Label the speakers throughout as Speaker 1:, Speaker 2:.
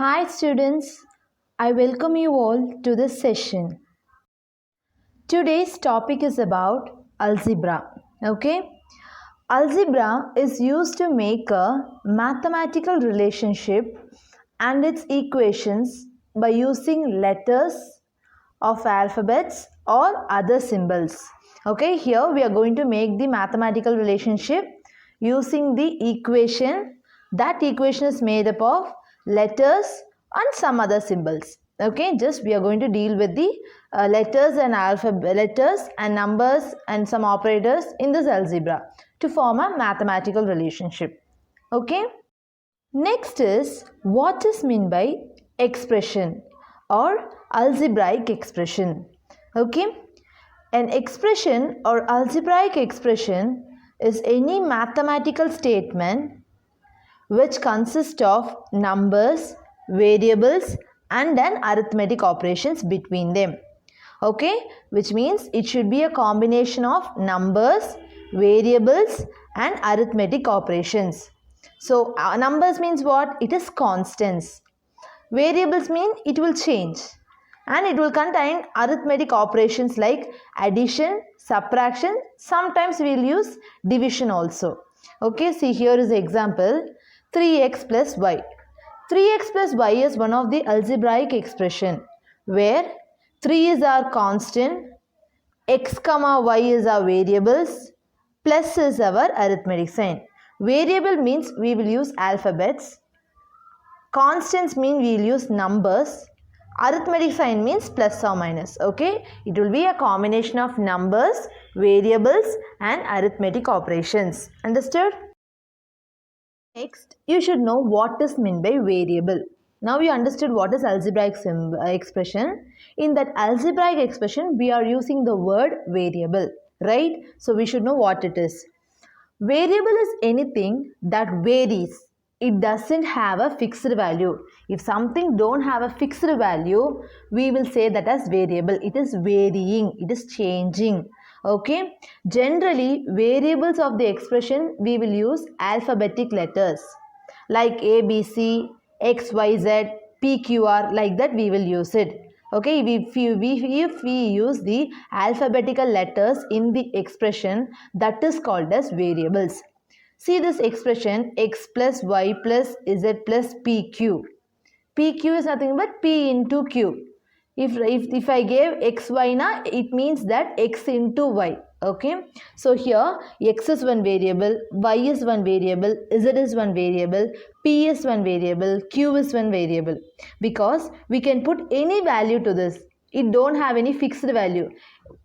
Speaker 1: Hi students, I welcome you all to this session. Today's topic is about algebra. Okay? Algebra is used to make a mathematical relationship and its equations by using letters of alphabets or other symbols. Okay, here we are going to make the mathematical relationship using the equation. That equation is made up of letters and some other symbols. Okay, just we are going to deal with the letters and numbers and some operators in this algebra to form a mathematical relationship. Okay. Next is what is meant by expression or algebraic expression. Okay, an expression or algebraic expression is any mathematical statement which consists of numbers, variables and an arithmetic operations between them. Okay, which means it should be a combination of numbers, variables and arithmetic operations. So numbers means what? It is constants. Variables mean it will change and it will contain arithmetic operations like addition, subtraction. Sometimes we will use division also. Okay, see here is the example 3x plus y. 3x plus y is one of the algebraic expression where 3 is our constant, x comma y is our variables, plus is our arithmetic sign. Variable means we will use alphabets. Constants mean we will use numbers. Arithmetic sign means plus or minus. Okay, it will be a combination of numbers, variables and arithmetic operations. Understood? Next, you should know what is meant by variable. Now you understood what is algebraic expression. In that algebraic expression, we are using the word variable, right? So we should know what it is. Variable is anything that varies. It doesn't have a fixed value. If something don't have a fixed value, we will say that as variable. It is varying. It is changing. Okay. Generally, variables of the expression we will use alphabetic letters like A, B, C, X, Y, Z, P, Q, R. Like that we will use it. Okay, if we use the alphabetical letters in the expression, that is called as variables. See this expression x plus y plus z plus pq. Pq is nothing but p into q. If I gave xy na, it means that x into y. Okay, so here x is one variable, y is one variable, z is one variable, p is one variable, q is one variable. Because we can put any value to this. It don't have any fixed value.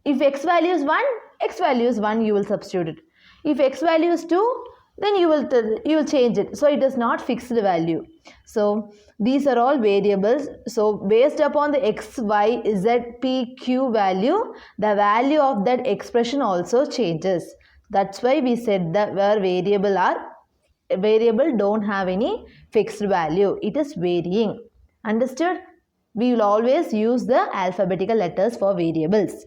Speaker 1: If x value is 1, x value is 1, you will substitute it. If x value is 2, then you will change it. So it is not fixed value. So these are all variables. So based upon the x, y, z, p, q value, the value of that expression also changes. That's why we said that where variable don't have any fixed value. It is varying. Understood? We will always use the alphabetical letters for variables.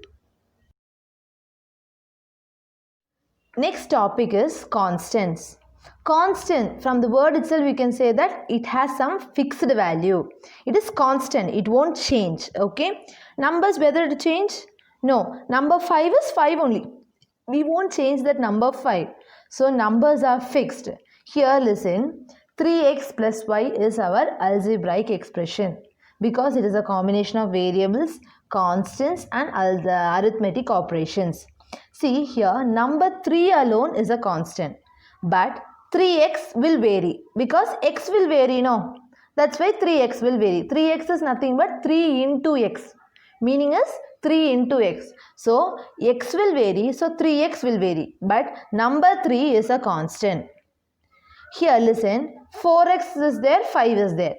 Speaker 1: Next topic is constants. Constant, from the word itself we can say that it has some fixed value. It is constant, it won't change. Okay. Numbers, whether it change? No. Number 5 is 5 only. We won't change that number 5. So numbers are fixed. Here listen, 3x plus y is our algebraic expression because it is a combination of variables, constants and arithmetic operations. See here, number 3 alone is a constant, but 3x will vary because x will vary, no? That's why 3x will vary. 3x is nothing but 3 into x. Meaning is 3 into x. So, x will vary, so 3x will vary. But number 3 is a constant. Here, listen, 4x is there, 5 is there.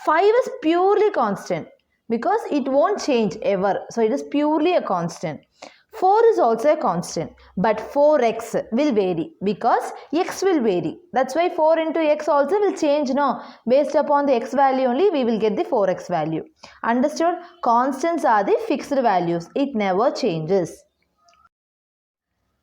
Speaker 1: 5 is purely constant because it won't change ever. So, it is purely a constant. 4 is also a constant, but 4x will vary because x will vary. That's why 4 into x also will change, no? Based upon the x value only, we will get the 4x value. Understood? Constants are the fixed values. It never changes.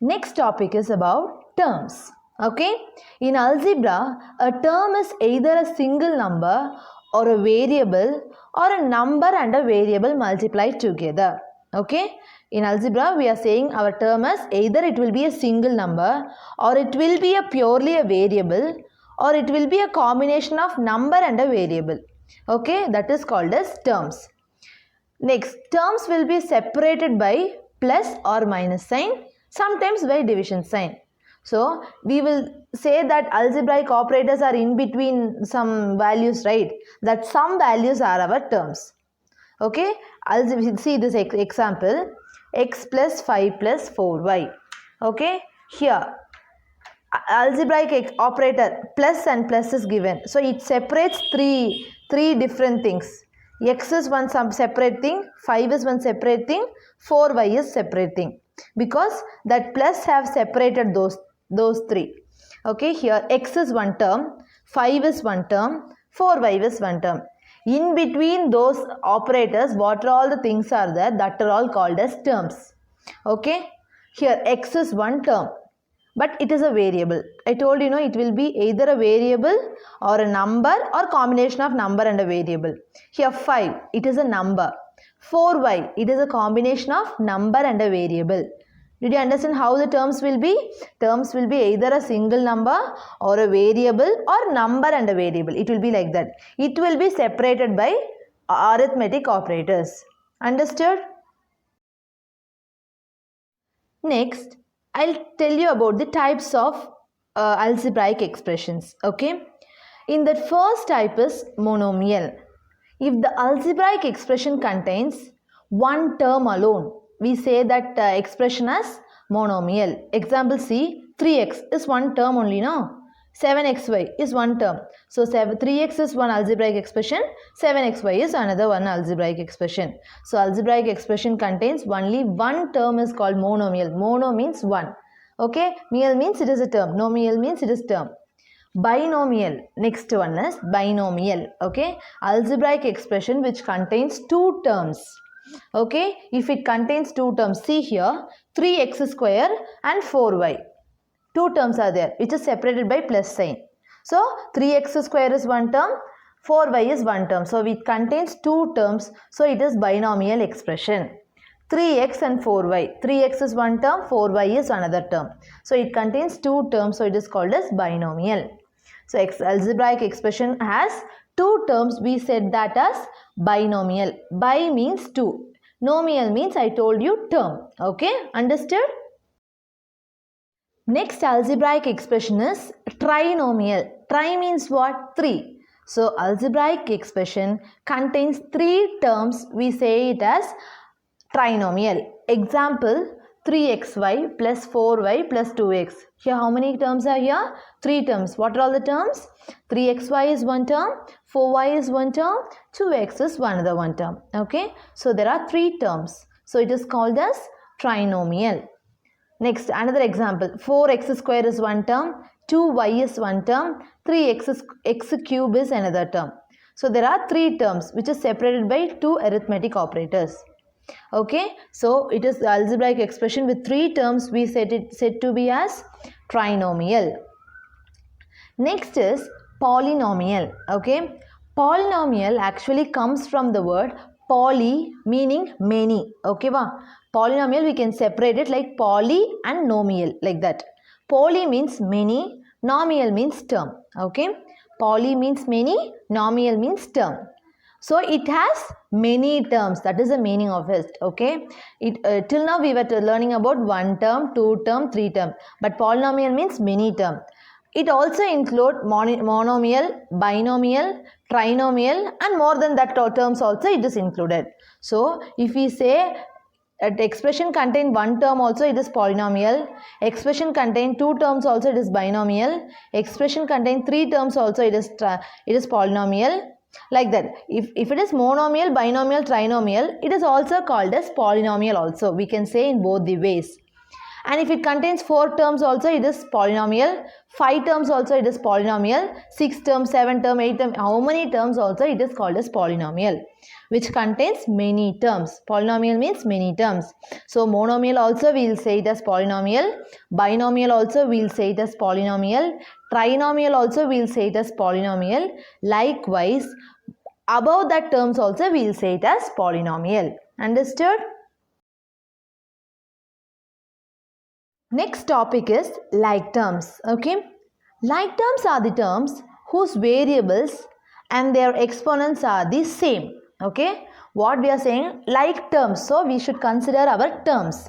Speaker 1: Next topic is about terms. Okay? In algebra, a term is either a single number or a variable or a number and a variable multiplied together. Okay, in algebra we are saying our term is either it will be a single number or it will be a purely a variable or it will be a combination of number and a variable. Okay, that is called as terms. Next, terms will be separated by plus or minus sign, sometimes by division sign. So, we will say that algebraic operators are in between some values, right? That some values are our terms. Okay, see this example, x plus 5 plus 4y. Okay, here algebraic operator plus and plus is given. So, it separates three different things. X is one separate thing, 5 is one separate thing, 4y is separate thing. Because that plus have separated those three. Okay, here x is one term, 5 is one term, 4y is one term. In between those operators, what are all the things are there, that are all called as terms. Okay, here x is one term, but it is a variable. I told you know it will be either a variable or a number or combination of number and a variable. Here 5, it is a number. 4y, it is a combination of number and a variable. Did you understand how the terms will be? Terms will be either a single number or a variable or number and a variable. It will be like that. It will be separated by arithmetic operators. Understood? Next, I'll tell you about the types of algebraic expressions. Okay, in that first type is monomial. If the algebraic expression contains one term alone, we say that expression as monomial. Example C, 3x is one term only, no? 7xy is one term. So 3x is one algebraic expression, 7xy is another one algebraic expression. So algebraic expression contains only one term is called monomial. Mono means one. Okay, mial means it is a term. Nomial means it is term. Binomial, next one is binomial. Okay, algebraic expression which contains two terms. Okay, if it contains two terms, see here 3x square and 4y. Two terms are there which is separated by plus sign. So 3x square is one term, 4y is one term. So it contains two terms. So it is binomial expression. 3x and 4y. 3x is one term, 4y is another term. So it contains two terms. So it is called as binomial. So algebraic expression has two terms. We said that as binomial. Bi means two. Nomial means I told you term. Okay, understood? Next algebraic expression is trinomial. Tri means what? 3. So algebraic expression contains three terms. We say it as trinomial. Example 3xy plus 4y plus 2x. Here how many terms are here? Three terms. What are all the terms? 3xy is one term, 4y is one term, 2x is another one term. Okay, so there are three terms. So it is called as trinomial. Next, another example, 4x square is one term, 2y is one term, 3x cube is another term. So there are three terms which is separated by two arithmetic operators. Okay, so it is the algebraic expression with three terms. We said to be as trinomial. Next is polynomial. Okay, polynomial actually comes from the word poly meaning many. Okay, polynomial we can separate it like poly and nomial, like that. Poly means many, nomial means term. Okay, poly means many, nomial means term. So it has many terms. That is the meaning of it. Okay, till now we were learning about one term, two term, three term, but polynomial means many term. It also includes monomial, binomial, trinomial, and more than that terms also it is included. So if we say the expression contain one term also it is polynomial, expression contain two terms also it is binomial, expression contain three terms also it is polynomial, like that. If it is monomial, binomial, trinomial, it is also called as polynomial also. We can say in both the ways. And if it contains four terms also it is polynomial, 5 terms also it is polynomial, 6 terms, 7 terms, 8 terms, how many terms also it is called as polynomial, which contains many terms. Polynomial means many terms. So monomial also we will say it as polynomial, binomial also we will say it as polynomial, trinomial also we will say it as polynomial. Likewise, above that terms also we will say it as polynomial. Understood? Next topic is like terms. Okay, like terms are the terms whose variables and their exponents are the same. Okay, what we are saying, like terms, so we should consider our terms.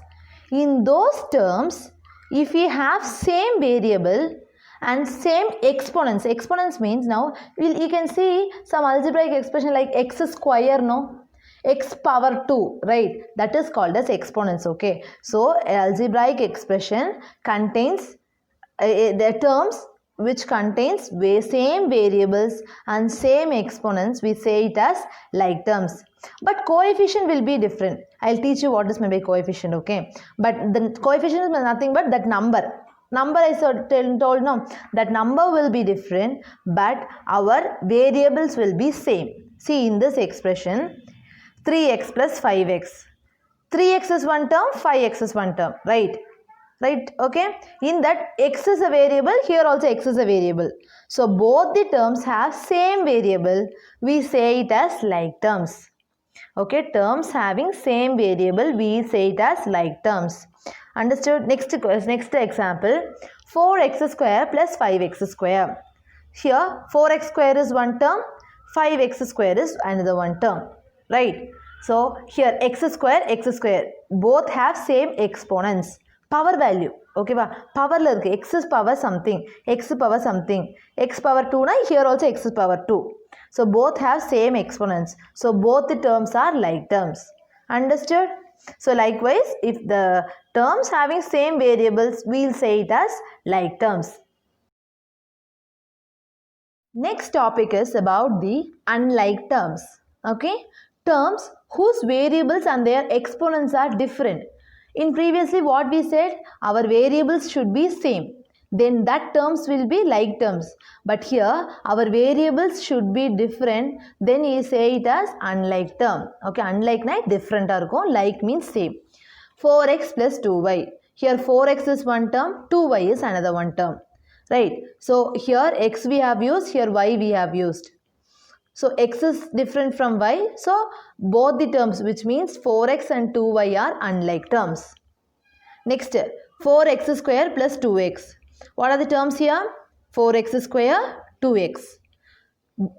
Speaker 1: In those terms, if we have same variable and same exponents, exponents means now you can see some algebraic expression like x square, no, x power 2, right? That is called as exponents. Okay, so algebraic expression contains the terms which contains same variables and same exponents, we say it as like terms. But coefficient will be different. I'll teach you what is meant by coefficient. Okay, but the coefficient is nothing but that number I told, no, that number will be different, but our variables will be same. See, in this expression, 3x plus 5x. 3x is one term, 5x is one term, right? Right, okay. In that x is a variable, here also x is a variable. So both the terms have same variable. We say it as like terms. Okay, terms having same variable, we say it as like terms. Understood? Next example, 4x square plus 5x square. Here 4x square is one term, 5x square is another one term, right? So here x square, both have same exponents. Power value, okay ba? Power la irukku, x is power something, x power 2 na, here also x is power 2. So both have same exponents. So both the terms are like terms. Understood? So likewise, if the terms having same variables, we will say it as like terms. Next topic is about the unlike terms. Okay, terms whose variables and their exponents are different. In previously what we said, our variables should be same, then that terms will be like terms. But here our variables should be different, then you say it as unlike term. Okay, unlike na different arko, like means same. 4x plus 2y. Here 4x is one term, 2y is another one term. Right, so here x we have used, here y we have used. So x is different from y, so both the terms, which means 4x and 2y are unlike terms. Next, 4x square plus 2x. What are the terms here? 4x square, 2x.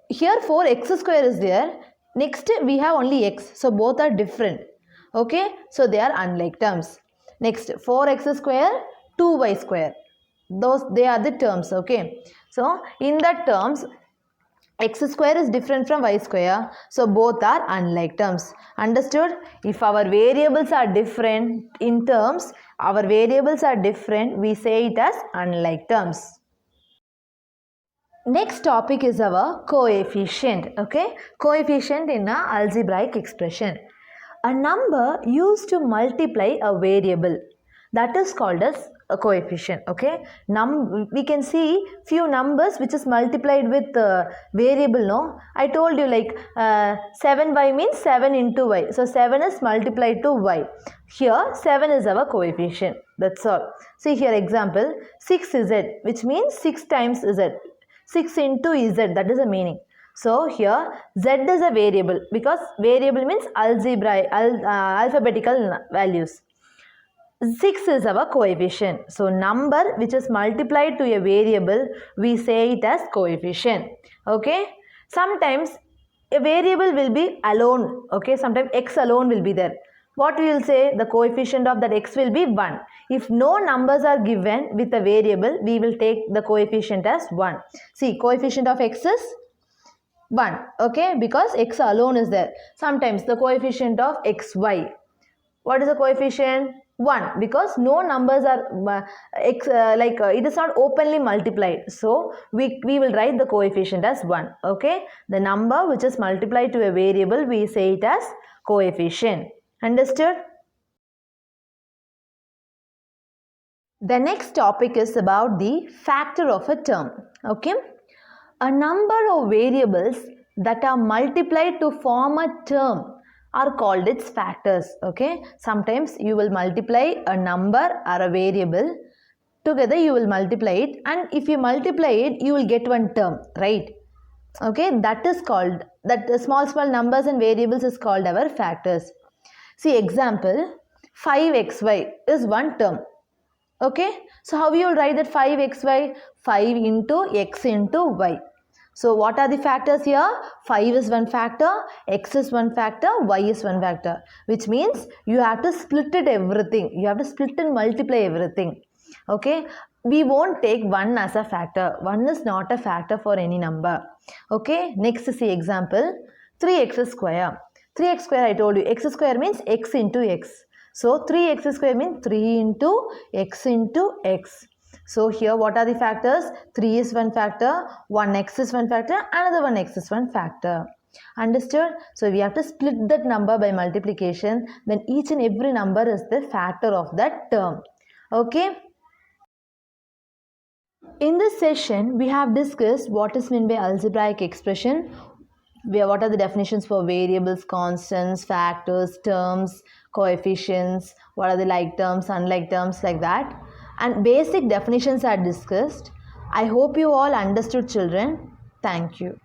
Speaker 1: Here 4x square is there. Next we have only x, so both are different. Okay, so they are unlike terms. Next, 4x square, 2y square. They are the terms. Okay, so in that terms, x square is different from y square, so both are unlike terms. Understood? If our variables are different in terms, we say it as unlike terms. Next topic is our coefficient. Okay, coefficient in an algebraic expression. A number used to multiply a variable, that is called as a coefficient. Okay, we can see few numbers which is multiplied with variable. No, I told you like 7y means 7 into y, so 7 is multiplied to y. Here 7 is our coefficient, that's all. See here example, 6z, which means 6 times z, 6 into z, that is the meaning. So here z is a variable, because variable means alphabetical values. 6 is our coefficient. So number which is multiplied to a variable, we say it as coefficient. Okay, sometimes a variable will be alone. Okay, sometimes x alone will be there. What we will say? The coefficient of that x will be 1. If no numbers are given with a variable, we will take the coefficient as 1. See, coefficient of x is 1. Okay, because x alone is there. Sometimes the coefficient of xy. What is the coefficient? 1, because no numbers are it is not openly multiplied, so we will write the coefficient as 1. Okay, the number which is multiplied to a variable, we say it as coefficient. Understood? The next topic is about the factor of a term. Okay, a number of variables that are multiplied to form a term are called its factors. Okay, sometimes you will multiply a number or a variable together, you will multiply it, and if you multiply it, you will get one term, right? Okay, that is called that small numbers and variables is called our factors. See example, 5xy is one term. Okay, so how you will write that 5xy? 5 into x into y. So what are the factors here? 5 is one factor, x is one factor, y is one factor. Which means you have to split it everything. You have to split and multiply everything. Okay, we won't take 1 as a factor. 1 is not a factor for any number. Okay, next is the example, 3x square. 3x square I told you, x square means x into x. So 3x square means 3 into x into x. So here what are the factors? 3 is one factor, 1x is one factor, another 1x is one factor. Understood? So we have to split that number by multiplication. Then each and every number is the factor of that term. Okay? In this session, we have discussed what is meant by algebraic expression, what are the definitions for variables, constants, factors, terms, coefficients, what are the like terms, unlike terms, like that. And basic definitions are discussed. I hope you all understood, children. Thank you.